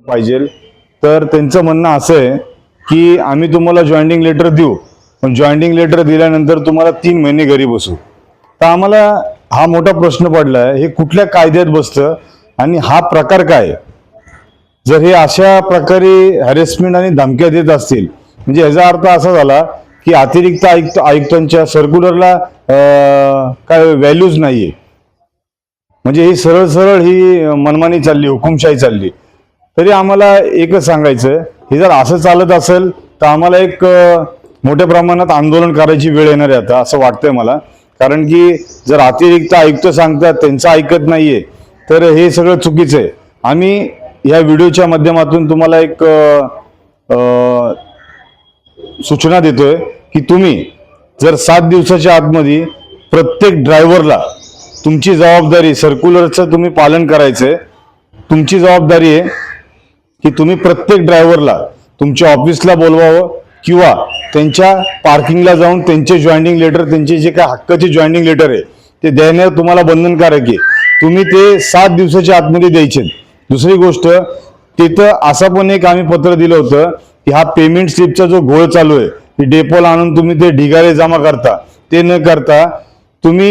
पाहिजे, तर त्यांचं म्हणणं असं आहे की आम्ही तुम्हाला जॉईनिंग लेटर देऊ, पण जॉईनिंग लेटर दिल्यानंतर तुम्हाला 3 महिने घरी बसू. तर आम्हाला हा मोठा प्रश्न पडला आहे, हे कुठल्या कायद्यात बसतं आणि हा प्रकार काय? जर हे अशा प्रकारे हॅरेसमेंट आणि धमक्या देत असतील, म्हणजे याचा अर्थ असा झाला की अतिरिक्त आयुक्तांच्या सर्क्युलरला काय व्हॅल्यूज नाहीये. म्हणजे ही सरळ सरळ ही मनमानी चालली, हुकुमशाही चालली. तरी आम्हाला एकच सांगायचं, हे जर असं चालत असेल तर आम्हाला एक मोठ्या प्रमाणात आंदोलन करायची वेळ येणार आहे आता, असं वाटतंय मला. कारण की जर अतिरिक्त आयुक्त सांगतात त्यांचं ऐकत नाहीये तर हे सगळं चुकीचं आहे. आम्ही या व्हिडिओच्या माध्यमातून तुम्हाला एक सूचना देतोय की तुम्ही जर 7 दिवसाच्या आतमध्ये प्रत्येक ड्रायव्हरला तुमची जबाबदारी, सर्क्युलरचं तुम्ही पालन करायचंय. तुमची जबाबदारी आहे की तुम्ही प्रत्येक ड्रायव्हरला तुमच्या ऑफिसला बोलवावं किंवा त्यांच्या पार्किंगला जाऊन त्यांचे जॉईनिंग लेटर, त्यांचे जे काय हक्काचे जॉईनिंग लेटर आहे ते देणं तुम्हाला बंधनकारक आहे. तुम्ही ते 7 दिवसाच्या आतमध्ये द्यायचे. दुसरी गोष्ट, तिथं असं पण एक आम्ही पत्र दिलं होतं की हा पेमेंट स्लिपचा जो घोळ चालू आहे, डेपोला आणून तुम्ही ते ढिगारे जमा करता, ते न करता तुम्ही